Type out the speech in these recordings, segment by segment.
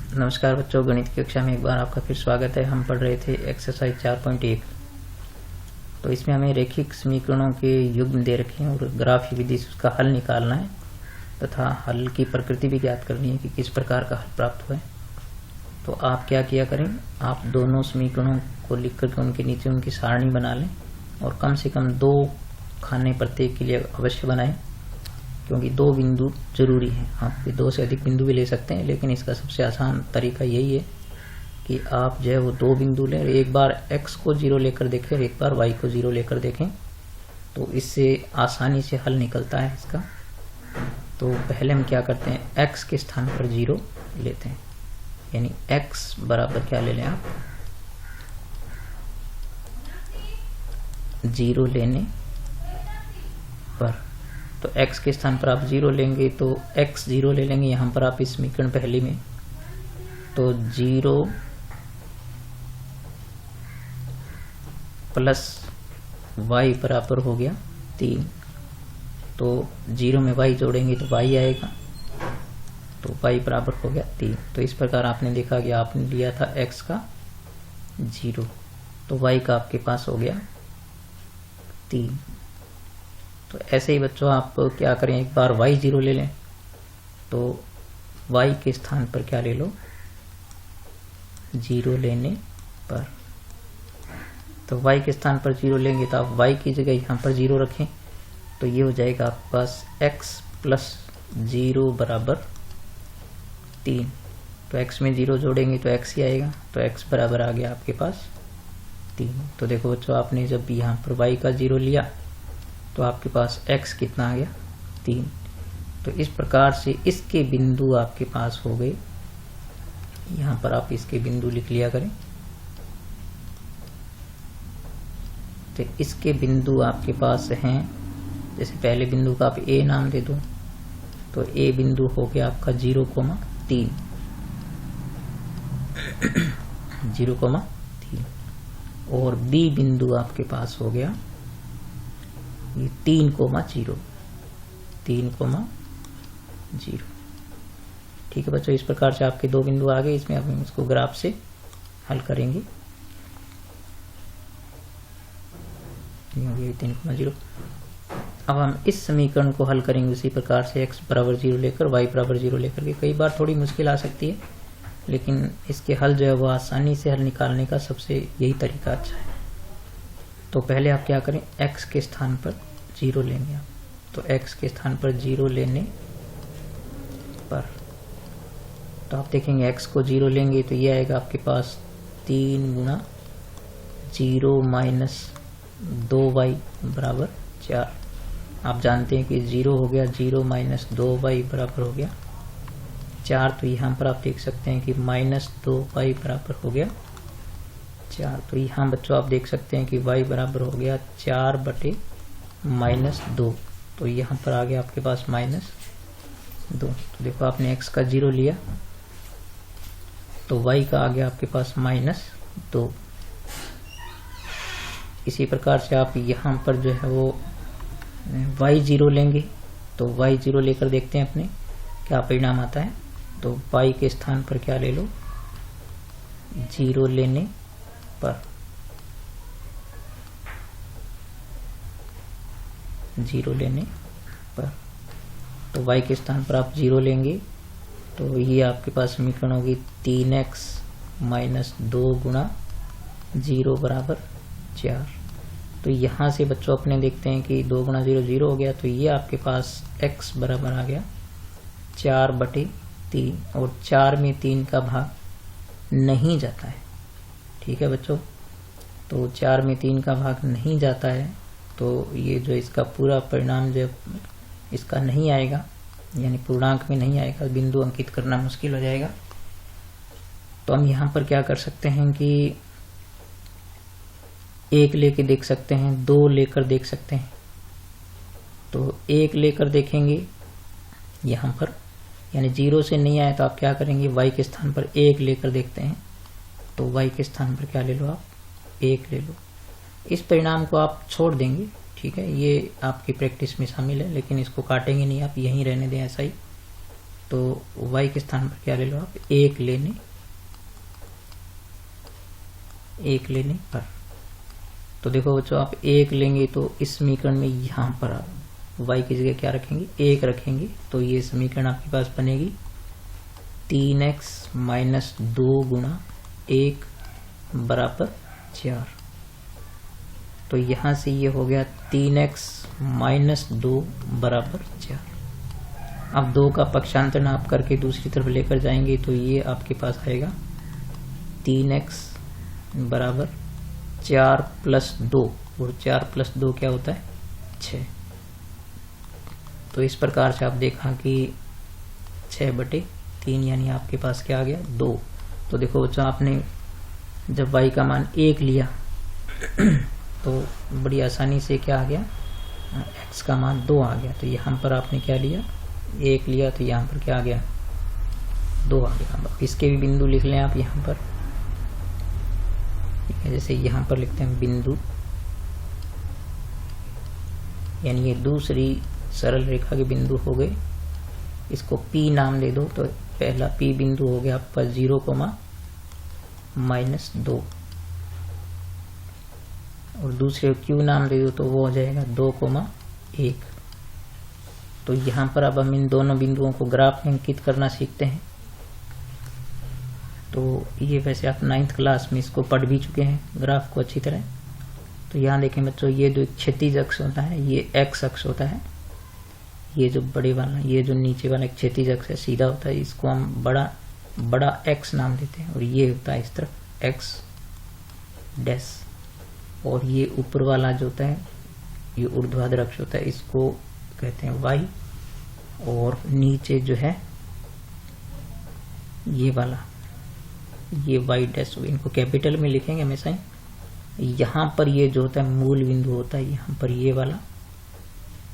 नमस्कार बच्चों, गणित की कक्षा में एक बार आपका फिर स्वागत है। हम पढ़ रहे थे एक्सरसाइज 4.1। तो इसमें हमें रैखिक समीकरणों के युग्म दे रखे हैं और ग्राफ विधि से उसका हल निकालना है तथा हल की प्रकृति भी ज्ञात करनी है कि किस प्रकार का हल प्राप्त हुआ है। तो आप क्या किया करें, आप दोनों समीकरणों को लिख करके उनके नीचे उनकी सारणी बना लें और कम से कम 2 खाने प्रत्येक के लिए अवश्य बनाएं, क्योंकि 2 बिंदु जरूरी हैं। आप 2 से अधिक बिंदु भी ले सकते हैं, लेकिन इसका सबसे आसान तरीका यही है कि आप जो है वो 2 बिंदु लें। एक बार x को 0 लेकर देखें और एक बार y को 0 लेकर देखें, तो इससे आसानी से हल निकलता है इसका। तो पहले हम क्या करते हैं, x के स्थान पर 0 लेते हैं, यानी x बराबर क्या ले लें आप, 0 लेने पर। तो x के स्थान पर आप 0 लेंगे तो x 0 ले लेंगे यहाँ पर आप इस समीकरण पहली में। तो 0 प्लस y बराबर हो गया 3। तो 0 में y जोड़ेंगे तो y आएगा, तो y बराबर हो गया 3। तो इस प्रकार आपने देखा कि आपने लिया था x का 0, तो y का आपके पास हो गया 3। तो ऐसे ही बच्चों आप क्या करें, एक बार y 0 ले लें तो y के स्थान पर क्या ले लो, 0 लेने पर। तो y के स्थान पर 0 लेंगे तो आप y की जगह यहाँ पर 0 रखें, तो ये हो जाएगा आपके पास x प्लस 0 बराबर 3। तो x में 0 जोड़ेंगे तो x ही आएगा, तो x बराबर आ गया आपके पास 3। तो देखो बच्चों, आपने जब यहाँ पर y का 0 लिया तो आपके पास x कितना आ गया, 3। तो इस प्रकार से इसके बिंदु आपके पास हो गए। यहाँ पर आप इसके बिंदु लिख लिया करें। तो इसके बिंदु आपके पास हैं, जैसे पहले बिंदु का आप a नाम दे दो, तो a बिंदु हो गया आपका 0,3 0,3 और b बिंदु आपके पास हो गया ये 3,0 ठीक है बच्चों। इस प्रकार से आपके 2 बिंदु आ गए। इसमें अब हम इसको ग्राफ से हल करेंगे। ये हो गया 3,0। अब हम इस समीकरण को हल करेंगे उसी प्रकार से, x बराबर 0 लेकर y बराबर 0 लेकर के। कई बार थोड़ी मुश्किल आ सकती है, लेकिन इसके हल जो है वो आसानी से हल निकालने का सबसे यही तरीका अच्छा है। तो पहले आप क्या करें, x के स्थान पर 0 लेंगे आप। तो x के स्थान पर 0 लेने पर, तो आप देखेंगे x को 0 लेंगे तो ये आएगा आपके पास 3 गुना 0 माइनस 2y बराबर 4। आप जानते हैं कि 0 हो गया 0 माइनस 2y बराबर हो गया 4। तो यहाँ पर आप देख सकते हैं कि माइनस 2y बराबर हो गया 4। तो यहाँ बच्चों आप देख सकते हैं कि y बराबर हो गया 4 बटे माइनस 2। तो यहाँ पर आ गया आपके पास माइनस 2। तो देखो आपने x का 0 लिया तो y का आ गया आपके पास माइनस 2। इसी प्रकार से आप यहाँ पर जो है वो y 0 लेंगे, तो y 0 लेकर देखते हैं अपने क्या परिणाम आता है। तो y के स्थान पर क्या ले लो, 0 लेने पर, 0 लेने पर। तो y के स्थान पर आप 0 लेंगे तो ये आपके पास समीकरण होगी 3x माइनस 2 गुणा 0 बराबर 4। तो यहाँ से बच्चों अपने देखते हैं कि 2 गुणा 0 0 हो गया, तो ये आपके पास x बराबर आ गया 4 बटे 3, और 4 में 3 का भाग नहीं जाता है। ठीक है बच्चों, तो 4 में 3 का भाग नहीं जाता है, तो ये जो इसका पूरा परिणाम जो इसका नहीं आएगा, यानी पूर्णांक में नहीं आएगा, बिंदु अंकित करना मुश्किल हो जाएगा। तो हम यहाँ पर क्या कर सकते हैं कि 1 लेकर देख सकते हैं, 2 लेकर देख सकते हैं। तो 1 लेकर देखेंगे यहाँ पर, यानी 0 से नहीं आया तो आप क्या करेंगे, y के स्थान पर 1 लेकर देखते हैं। तो y के स्थान पर क्या ले लो आप, 1 ले लो। इस परिणाम को आप छोड़ देंगे, ठीक है, ये आपकी प्रैक्टिस में शामिल है, लेकिन इसको काटेंगे नहीं आप, यहीं रहने दें ऐसा ही। तो y के स्थान पर क्या ले लो आप, 1 लेने पर। तो देखो बच्चों, आप 1 लेंगे तो इस समीकरण में यहाँ पर आप y की जगह क्या रखेंगे, 1 रखेंगे। तो ये समीकरण आपके पास बनेगी 3x माइनस 2 गुणा 1 बराबर 4। तो यहाँ से ये हो गया 3x माइनस 2 बराबर 4। अब 2 का पक्षांतरण आप करके दूसरी तरफ लेकर जाएंगे तो ये आपके पास आएगा 3x बराबर 4 प्लस 2, और 4 प्लस 2 क्या होता है, 6। तो इस प्रकार से आप देखा कि 6/3 यानी आपके पास क्या आ गया, 2। तो देखो बच्चों, आपने जब y का मान 1 लिया तो बड़ी आसानी से क्या आ गया, x का मान 2 आ गया। तो यहाँ पर आपने क्या लिया, 1 लिया, तो यहाँ पर क्या आ गया, 2 आ गया। अब इसके भी बिंदु लिख लें आप यहाँ पर, ठीक है। जैसे यहाँ पर लिखते हैं बिंदु, यानी ये दूसरी सरल रेखा के बिंदु हो गए। इसको P नाम दे दो, तो पहला P बिंदु हो गया आपका 0, -2, और दूसरे Q नाम दे दो तो वो हो जाएगा 2, 1। तो यहाँ पर अब हम इन दोनों बिंदुओं को ग्राफ में अंकित करना सीखते हैं। तो ये वैसे आप 9th क्लास में इसको पढ़ भी चुके हैं, ग्राफ को अच्छी तरह। तो यहाँ देखें बच्चों, ये जो क्षैतिज अक्ष होता है ये x अक्ष होता है, ये जो बड़े वाला, ये जो नीचे वाला क्षैतिज अक्ष है सीधा होता है, इसको हम बड़ा x नाम देते हैं। और ये होता है इस तरफ x डैश, और ये ऊपर वाला जो होता है ये ऊर्ध्वाधर अक्ष होता है, इसको कहते हैं y। और नीचे जो है ये वाला, ये y डैश, इनको कैपिटल में लिखेंगे हमेशा ही। यहाँ पर ये जो होता है मूल बिंदु होता है, यहाँ पर ये वाला,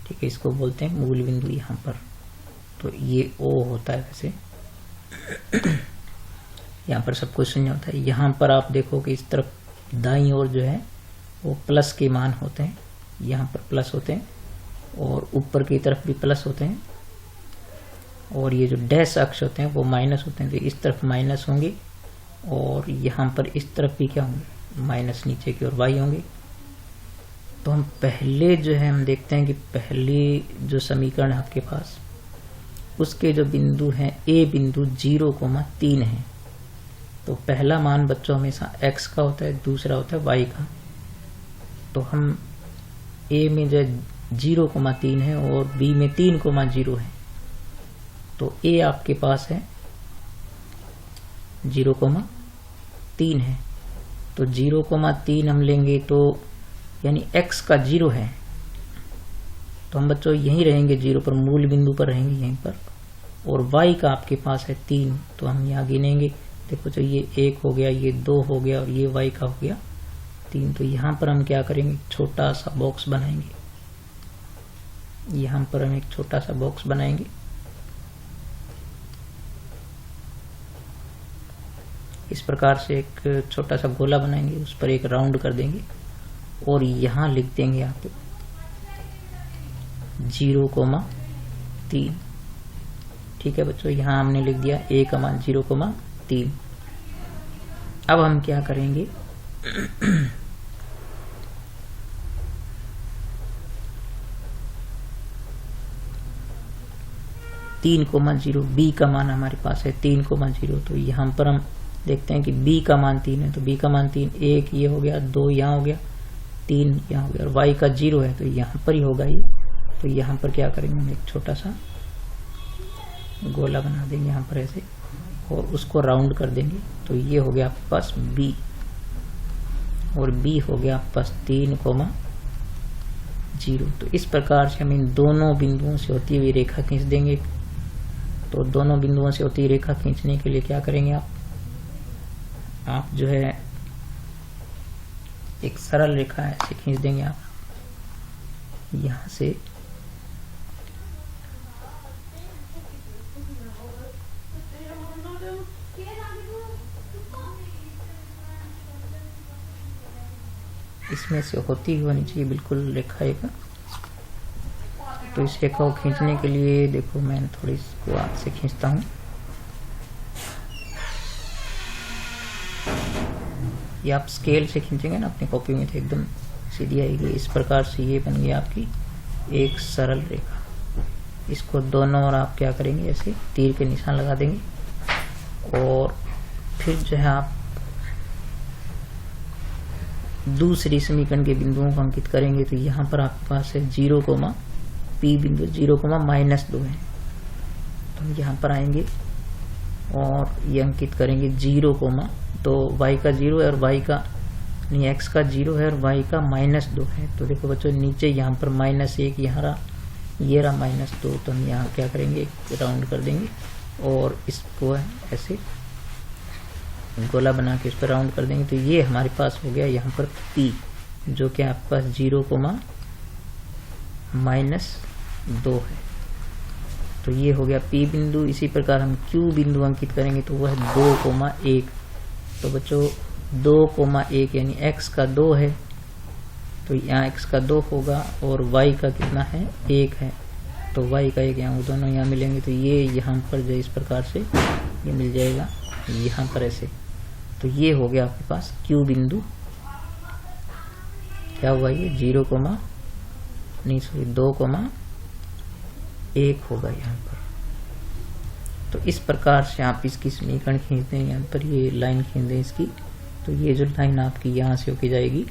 ठीक है, इसको बोलते हैं मूल बिंदु यहाँ पर। तो ये O होता है वैसे यहाँ पर सब कुछ शून्य होता है। यहाँ पर आप देखो कि इस तरफ दाईं ओर जो है वो प्लस के मान होते हैं, यहाँ पर प्लस होते हैं, और ऊपर की तरफ भी प्लस होते हैं, और ये जो डैश अक्ष होते हैं वो माइनस होते हैं। तो इस तरफ माइनस होंगे, और यहाँ पर इस तरफ भी क्या होंगे, माइनस, नीचे की ओर y होंगे। तो हम पहले जो है हम देखते हैं कि पहले जो समीकरण है आपके पास, उसके जो बिंदु हैं a बिंदु 0,3 है। तो पहला मान बच्चों हमेशा x का होता है, दूसरा होता है y का। तो हम a में जो 0,3 है और b में 3,0 है, तो a आपके पास है 0,3 है। तो 0,3 हम लेंगे तो यानी x का 0 है, तो हम बच्चों यहीं रहेंगे 0 पर, मूल बिंदु पर रहेंगे यहीं पर। और y का आपके पास है 3, तो हम यहाँ गिनेंगे। देखो तो ये 1 हो गया, ये 2 हो गया, और ये y का हो गया 3। तो यहाँ पर हम क्या करेंगे, छोटा सा बॉक्स बनाएंगे। यहाँ पर हम एक छोटा सा बॉक्स बनाएंगे। इस प्रकार से एक छोटा सा गोला बनाएंगे, उस पर एक राउंड कर देंगे, और यहाँ लिख देंगे आप 0,3। ठीक है बच्चों, यहाँ हमने लिख दिया a का मान 0,3। अब हम क्या करेंगे तीन कोमा 0, b का मान हमारे पास है 3,0। तो यहाँ पर हम देखते हैं कि b का मान 3 है, तो b का मान 3, 1 ये हो गया, 2 यहाँ हो गया, 3 यहाँ हो गया, और y का 0 है तो यहाँ पर ही होगा ये। तो यहाँ पर क्या करेंगे, हम एक छोटा सा गोला बना देंगे यहाँ पर ऐसे, और उसको राउंड कर देंगे। तो ये हो गया आपके पास b, और b हो गया आपके पास 3,0। तो इस प्रकार से हम इन दोनों बिंदुओं से होती हुई रेखा खींच देंगे। तो दोनों बिंदुओं से होती हुई रेखा खींचने के लिए क्या करेंगे आप जो है एक सरल रेखा ऐसे खींच देंगे आप यहाँ से, इसमें से होती होनी चाहिए बिल्कुल रेखा एक। तो इस रेखा को खींचने के लिए देखो मैं थोड़ी इसको हाथ से खींचता हूँ। ये आप स्केल से खींचेंगे ना अपनी कॉपी में तो एकदम सीधी आएगी। इस प्रकार से ये बन गई आपकी एक सरल रेखा। इसको दोनों ओर आप क्या करेंगे, ऐसे तीर के निशान लगा देंगे और फिर जो है आप दूसरी समीकरण के बिंदुओं को अंकित करेंगे। तो यहाँ पर आपके पास है 0, P बिंदु 0, -2 है। तो हम यहाँ पर आएंगे और ये अंकित करेंगे 0, तो y का 0 है और y का नहीं x का 0 है और y का -2 है। तो देखो बच्चों नीचे यहाँ पर -1 यहाँ रहा, ये रहा -2। तो हम यहाँ क्या करेंगे, राउंड कर देंगे और इसको ऐसे गोला बना के इस पर राउंड कर देंगे। तो ये हमारे पास हो गया यहाँ पर P, जो कि आपके पास 0, -2 है। तो ये हो गया P बिंदु। इसी प्रकार हम Q बिंदु अंकित करेंगे तो वह है 2, 1। तो बच्चों 2, 1 यानी x का 2 है, तो यहाँ x का 2 होगा और y का कितना है, 1 है। तो y का 1 यहाँ, दोनों यहाँ मिलेंगे। तो ये यहाँ पर जो इस प्रकार से ये मिल जाएगा यहाँ पर ऐसे। तो ये हो गया आपके पास Q बिंदु। क्या हुआ, ये 2, 1 होगा यहाँ पर। तो इस प्रकार से आप इसकी समीकरण खींचते हैं, यहाँ पर ये लाइन खींच दें इसकी। तो ये जो लाइन आपकी यहाँ से होके जाएगी,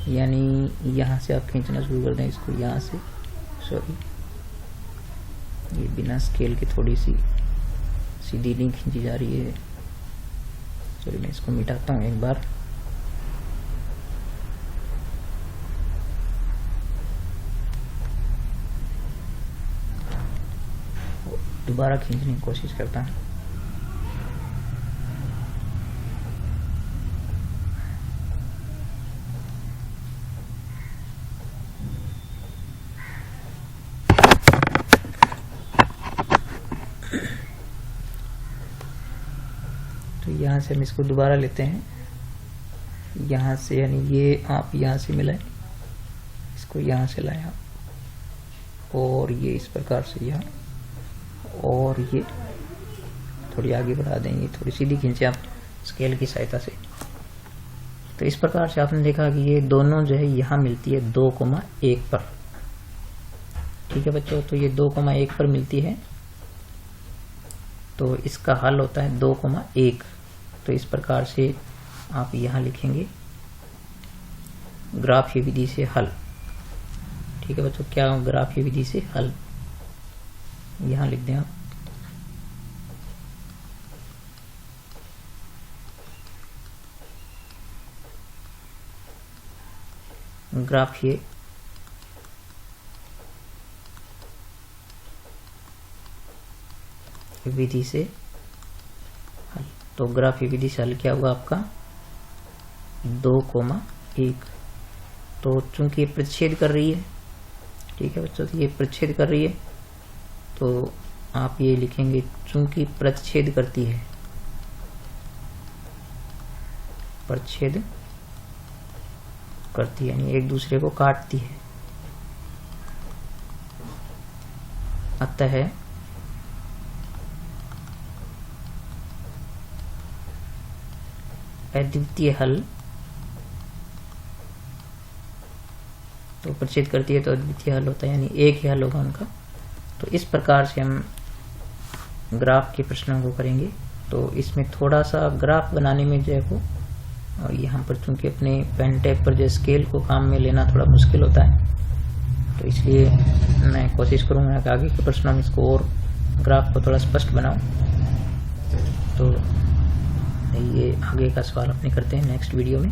यानी यहाँ से आप खींचना शुरू कर दें इसको, यहाँ से, सॉरी ये बिना स्केल के थोड़ी सी सीधी नहीं खींची जा रही है। चलिए मैं इसको मिटाता हूँ एक बार। दोबारा खींचने की कोशिश करता हूँ। तो यहाँ से हम इसको दोबारा लेते हैं, यहाँ से, यानी ये आप यहाँ से मिलाएं, इसको यहाँ से लाएं आप, और ये इस प्रकार से यहाँ, और ये थोड़ी आगे बढ़ा देंगे, थोड़ी सीधी खींचे आप स्केल की सहायता से। तो इस प्रकार से आपने देखा कि ये दोनों जो है यहाँ मिलती है 2, 1 पर। ठीक है बच्चों, तो ये 2, 1 पर मिलती है। तो इसका हल होता है 2, 1। तो इस प्रकार से आप यहाँ लिखेंगे ग्राफीय विधि से हल। ठीक है बच्चों, क्या ग्राफीय विधि से हल, यहाँ लिख दें आप। ग्राफीय विधि से हल। तो ग्राफीय विधि से हल क्या हुआ आपका 2, 1। तो चूंकि ये प्रतिच्छेद कर रही है, ठीक है बच्चों, तो ये प्रतिच्छेद कर रही है, तो आप ये लिखेंगे चूंकि प्रतिच्छेद करती है, प्रतिच्छेद करती है यानी एक दूसरे को काटती है, अतः अद्वितीय हल। तो प्रतिच्छेद करती है तो अद्वितीय हल होता है, यानी एक ही हल होगा उनका। तो इस प्रकार से हम ग्राफ के प्रश्नों को करेंगे। तो इसमें थोड़ा सा ग्राफ बनाने में जो है वो, और यहाँ पर चूंकि अपने पेन टैब पर जो स्केल को काम में लेना थोड़ा मुश्किल होता है, तो इसलिए मैं कोशिश करूँगा कि आगे के प्रश्नों में इसको और ग्राफ को थोड़ा स्पष्ट बनाऊं। तो ये आगे का सवाल अपने करते हैं नेक्स्ट वीडियो में।